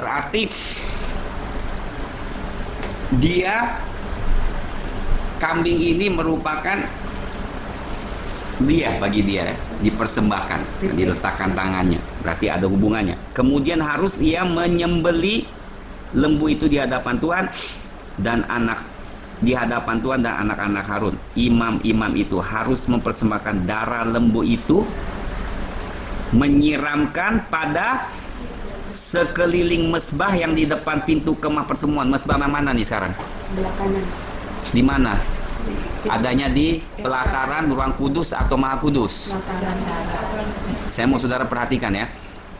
berarti dia, kambing ini merupakan dia, bagi dia dipersembahkan, diletakkan tangannya, berarti ada hubungannya. Kemudian harus ia menyembeli lembu itu di hadapan Tuhan dan di hadapan Tuhan dan anak-anak Harun. Imam-imam itu harus mempersembahkan darah lembu itu, menyiramkan pada sekeliling mesbah yang di depan pintu kemah pertemuan. Mesbah mana nih sekarang? Sebelah kanan. Di mana? Adanya di pelataran Ruang Kudus atau Maha Kudus? Saya mau saudara perhatikan ya.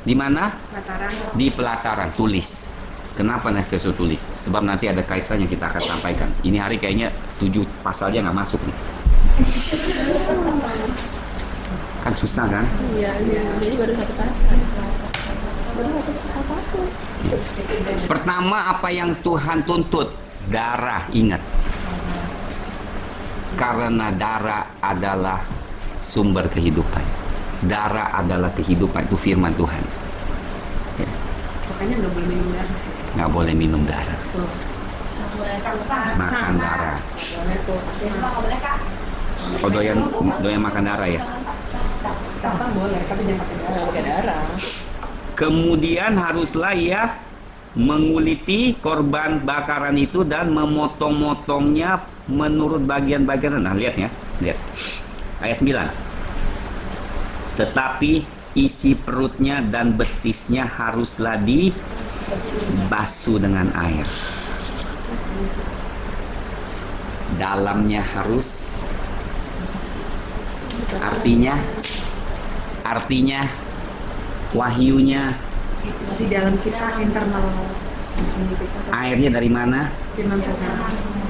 Di mana? Pelataran. Di pelataran. Tulis. Kenapa saya suruh tulis? Sebab nanti ada kaitan yang kita akan sampaikan. Ini hari kayaknya 7 pasalnya nggak masuk nih. Kan susah kan? Iya. Jadi baru 1 pasal. Baru 1. Pertama, apa yang Tuhan tuntut? Darah, ingat. Karena darah adalah sumber kehidupan. Darah adalah kehidupan, itu firman Tuhan. Ya. Makanya nggak boleh minum darah. Nggak boleh minum darah. Tuh. Makan darah. Boleh tuh. Oh, doyan makan darah ya. Sapa boleh, tapi jangan pakai darah. Kemudian haruslah ia menguliti korban bakaran itu dan memotong-motongnya menurut bagian-bagian. Nah, lihat ya, lihat. Ayat 9. Tetapi isi perutnya dan betisnya haruslah dibasuh dengan air. Dalamnya harus, artinya wahyunya Di dalam kita internal. airnya dari mana? Firman Tuhan.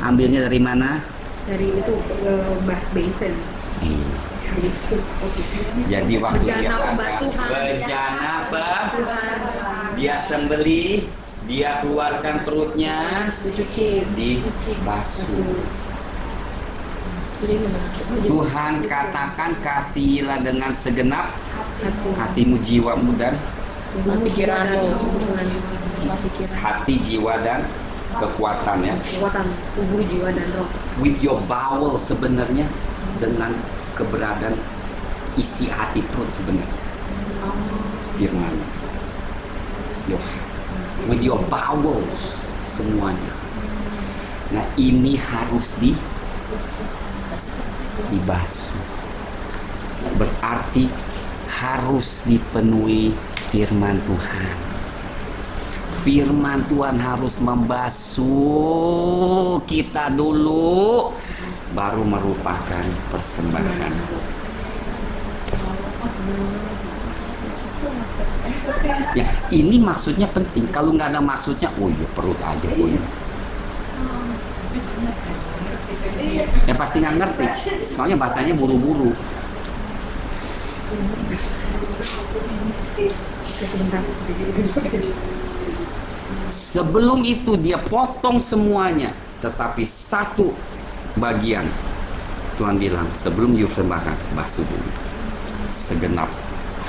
Ambilnya dari mana? Dari itu basin. Jadi waktu dia Bejana kata pembasuhan. bejana dia sembeli, dia keluarkan perutnya, Dicuci. dibasuh. Jadi Tuhan katakan kasihilah dengan segenap hatimu, jiwamu dan pikiranmu. hati, jiwa dan kekuatan ya. Kekuatan tubuh, jiwa dan roh. With your bowel sebenarnya, dengan keberadaan isi hati perut sebenarnya. Firman. With your bowels semuanya. Nah, ini harus dibasuh. Berarti harus dipenuhi firman Tuhan. Firman Tuhan harus membasuh kita dulu, baru merupakan persembahan. Ya, ini maksudnya penting. Kalau nggak ada maksudnya, oh ya perut aja, oh ya. Ya pasti nggak ngerti. Soalnya bahasanya buru-buru. Sebelum itu dia potong semuanya, tetapi satu bagian Tuhan bilang sebelum dipersembahkan, basuh dulu segenap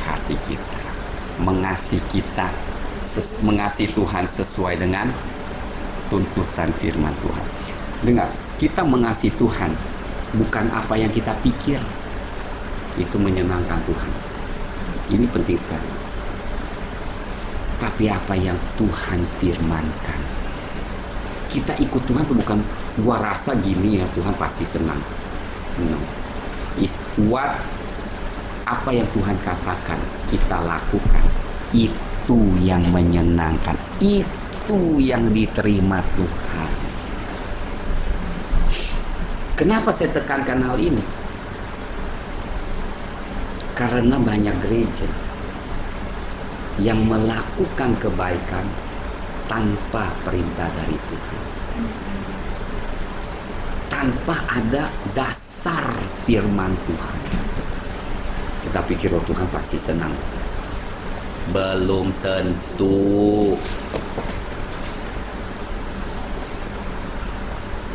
hati kita, mengasihi kita, mengasihi Tuhan sesuai dengan tuntutan firman Tuhan. Dengar, kita mengasihi Tuhan bukan apa yang kita pikir itu menyenangkan Tuhan. Ini penting sekali. Tapi apa yang Tuhan firmankan. Kita ikut Tuhan itu bukan gua rasa gini ya Tuhan pasti senang. No. Is what apa yang Tuhan katakan kita lakukan, itu yang menyenangkan, itu yang diterima Tuhan. Kenapa saya tekankan hal ini? Karena banyak gereja yang melakukan kebaikan tanpa perintah dari Tuhan, tanpa ada dasar firman Tuhan. Kita pikir oh Tuhan pasti senang. Belum tentu.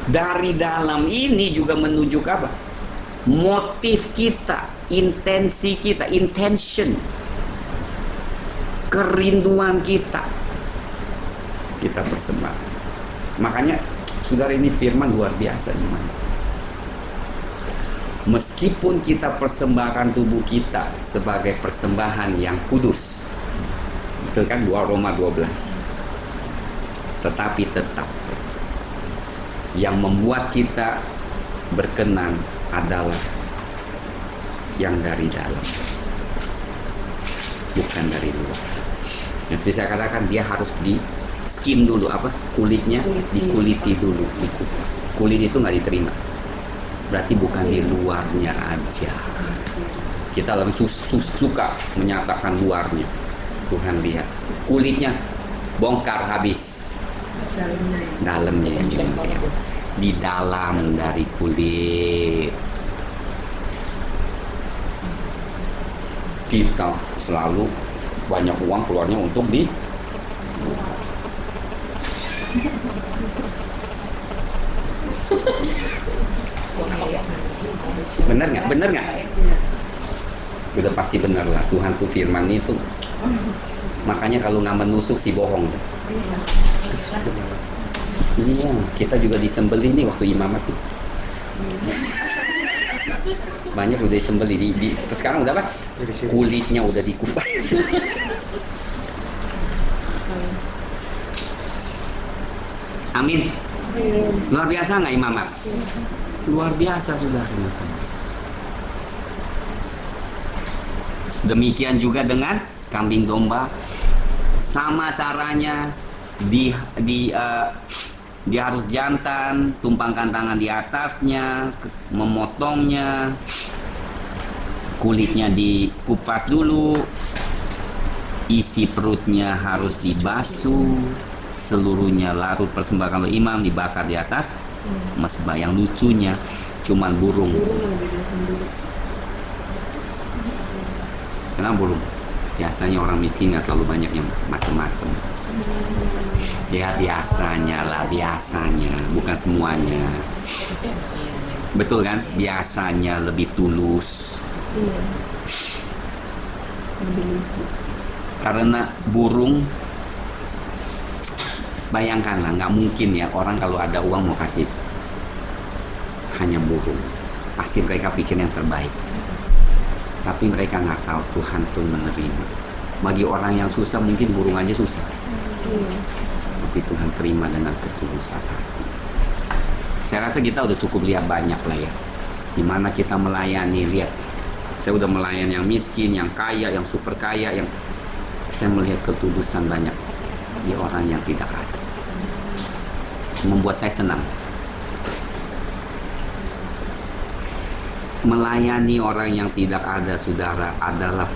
Dari dalam ini juga menunjukkan apa? Motif kita, intensi kita, intention, kerinduan kita. kita persembahkan. Makanya saudara, ini firman luar biasa iman. Meskipun kita persembahkan tubuh kita sebagai persembahan yang kudus, betul kan, 2 Roma 12, tetapi tetap yang membuat kita berkenan adalah yang dari dalam, bukan dari luar. Yang bisa katakan dia harus di skim dulu, kulitnya dikuliti dulu, dikupas. Kulit itu nggak diterima, berarti bukan di luarnya aja. Kita lebih suka menyatakan luarnya. Tuhan lihat kulitnya, bongkar habis, dalamnya yang dilihat. Di dalam dari kulit kita selalu banyak uang keluarnya untuk di bener nggak? Udah pasti bener lah. Tuhan tuh firman itu, makanya kalau nggak menusuk si bohong. Iya, kita juga disembelih nih waktu imamat tuh. Banyak udah disembelih sekarang udah apa? Kulitnya udah dikupas. Amin. Luar biasa nggak imamat? Luar biasa sudah. Demikian juga dengan kambing domba, sama caranya. Dia harus jantan, tumpangkan tangan di atasnya, memotongnya, kulitnya dikupas dulu, isi perutnya harus dibasuh, seluruhnya larut persembahan oleh imam dibakar di atas mesbah. Yang lucunya cuman burung. Kenapa burung? Biasanya orang miskin nggak terlalu banyak yang macam-macam. Ya biasanya lah, bukan semuanya. Betul kan? Biasanya lebih tulus. Karena burung, bayangkanlah, nggak mungkin ya orang kalau ada uang mau kasih hanya burung. Pasti mereka pikir yang terbaik. Tapi mereka nggak tahu Tuhan tuh menerima. Bagi orang yang susah mungkin burung aja susah. Tapi Tuhan terima dengan ketulusan hati. Saya rasa kita udah cukup lihat banyak lah ya, dimana kita melayani. Lihat, saya udah melayani yang miskin, yang kaya, yang super kaya, yang saya melihat ketulusan banyak di orang yang tidak ada. Membuat saya senang. Melayani orang yang tidak ada, saudara, adalah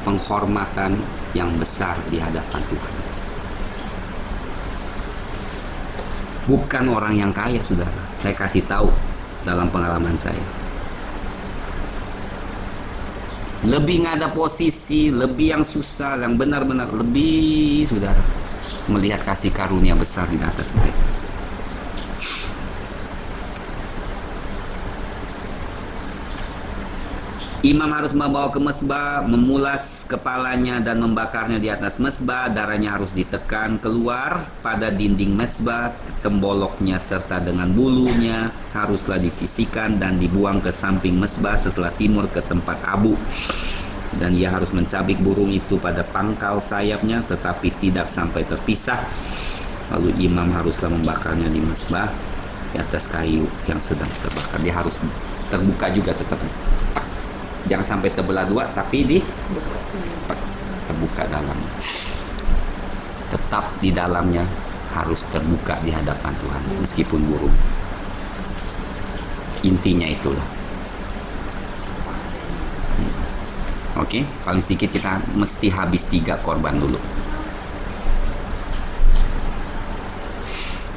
penghormatan yang besar di hadapan Tuhan. Bukan orang yang kaya, saudara. Saya kasih tahu dalam pengalaman saya. Lebih nggak ada posisi, lebih yang susah, yang benar-benar lebih, saudara, melihat kasih karunia besar di atas mereka. Imam harus membawa ke mesbah, memulas kepalanya dan membakarnya di atas mesbah. Darahnya harus ditekan keluar pada dinding mesbah. Temboloknya serta dengan bulunya haruslah disisihkan dan dibuang ke samping mesbah setelah timur ke tempat abu. Dan ia harus mencabik burung itu pada pangkal sayapnya, tetapi tidak sampai terpisah. Lalu imam haruslah membakarnya di mesbah di atas kayu yang sedang terbakar. Dia harus terbuka juga tetap. Jangan sampai terbelah dua, tapi terbuka dalamnya. Tetap di dalamnya harus terbuka di hadapan Tuhan, meskipun burung. Intinya itulah. Oke, paling sedikit kita mesti habis 3 korban dulu.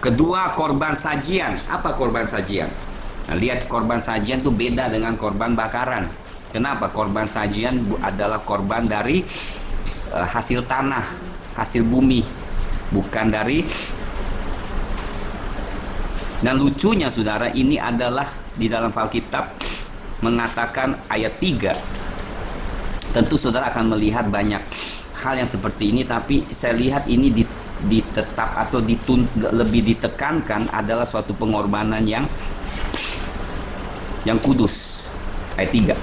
Kedua, korban sajian. Apa korban sajian? Nah, lihat, korban sajian itu beda dengan korban bakaran. Kenapa? Korban sajian adalah korban dari hasil tanah, hasil bumi, bukan dari. Dan lucunya, saudara, ini adalah di dalam Alkitab mengatakan ayat 3. Tentu saudara akan melihat banyak hal yang seperti ini, tapi saya lihat ini ditetap atau lebih ditekankan adalah suatu pengorbanan yang kudus. Ayat 3.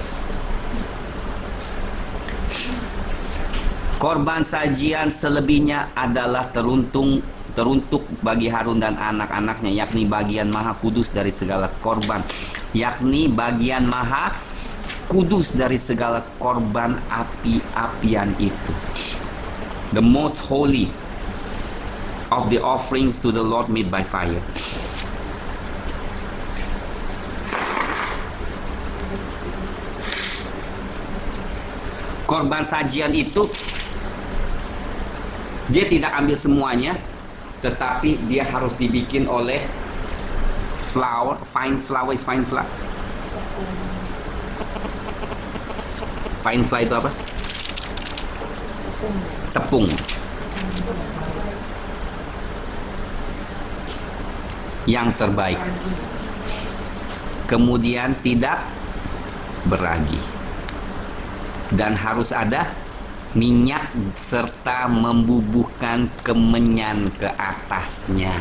Korban sajian selebihnya adalah teruntuk bagi Harun dan anak-anaknya, yakni bagian maha kudus dari segala korban, yakni bagian maha kudus dari segala korban api-apian itu. The most holy of the offerings to the Lord made by fire. Korban sajian itu dia tidak ambil semuanya, tetapi dia harus dibikin oleh flour, fine flour is fine flour. Fine flour itu apa? Tepung. Yang terbaik. Kemudian tidak beragi. Dan harus ada minyak serta membubuhkan kemenyan ke atasnya.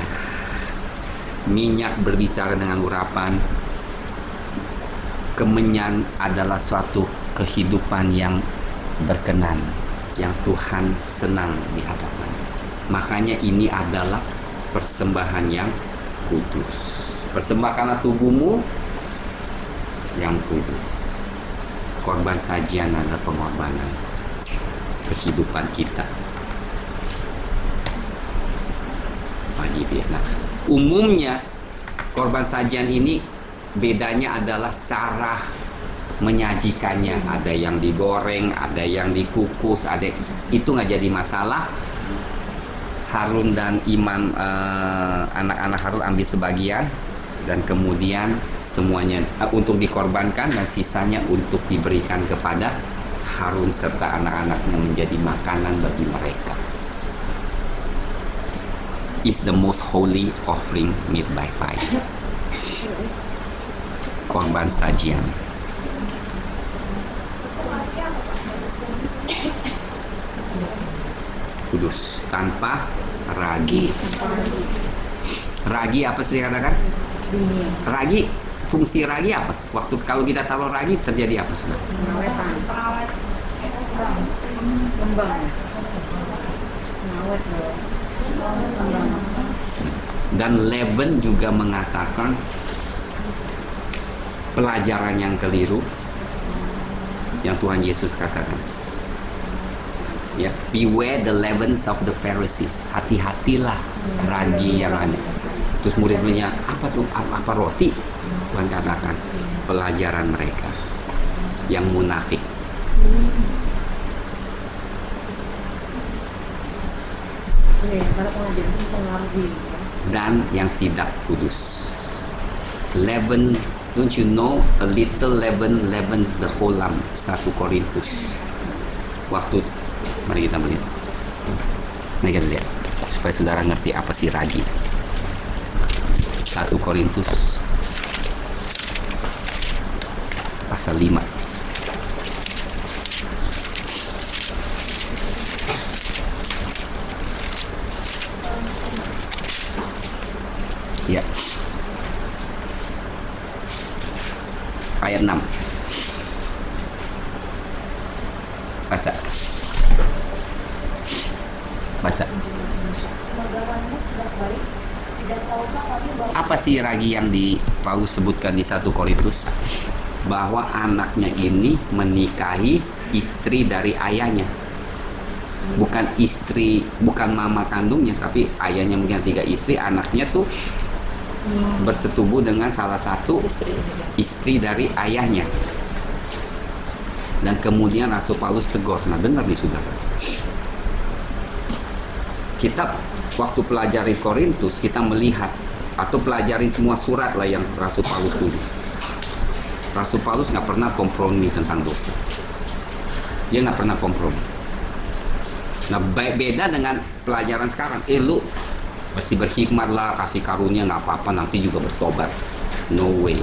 Minyak berbicara dengan urapan. Kemenyan adalah suatu kehidupan yang berkenan, yang Tuhan senang di hadapannya. Makanya ini adalah persembahan yang kudus. Persembahkanlah tubuhmu yang kudus. Korban sajian adalah pengorbanan kehidupan kita bagi dia. Nah, umumnya korban sajian ini bedanya adalah cara menyajikannya. Ada yang digoreng, ada yang dikukus, ada itu nggak jadi masalah. Harun dan imam anak-anak Harun ambil sebagian dan kemudian semuanya untuk dikorbankan dan sisanya untuk diberikan kepada Harun serta anak-anaknya menjadi makanan bagi mereka. Is the most holy offering made by fire. Korban sajian. Kudus tanpa ragi. Ragi apa sih dikatakan? Ragi, fungsi ragi apa? Waktu kalau kita taruh ragi terjadi apa sih? Dan Leven juga mengatakan pelajaran yang keliru yang Tuhan Yesus katakan. Ya, beware the leavens of the Pharisees. Hati-hatilah ragi yang ada. Terus murid-muridnya, apa tuh? Apa roti? Tuhan katakan, pelajaran mereka yang munafik. Dan yang tidak kudus. Leaven, don't you know, a little leaven leavens the whole lump. 1 Korintus. Waktu, mari kita melihat. Mari kita lihat, supaya saudara ngerti apa sih ragi. 1 Korintus pasal 5. Ya. Ayat 6. Baca. Baca. Apa sih ragi yang di Paulus sebutkan di 1 Korintus? Bahwa anaknya ini menikahi istri dari ayahnya. Bukan istri, bukan mama kandungnya, tapi ayahnya mungkin 3 istri, anaknya tuh bersetubuh dengan salah satu istri dari ayahnya. Dan kemudian Rasul Paulus tegur. Nah, dengar nih saudara. Kita waktu pelajari Korintus, kita melihat atau pelajari semua surat lah yang Rasul Paulus tulis. Rasul Paulus nggak pernah kompromi tentang dosa. Dia nggak pernah kompromi. Nah, beda dengan pelajaran sekarang. Lu mesti berhikmat lah, kasih karunia nggak apa-apa, nanti juga bertobat. No way.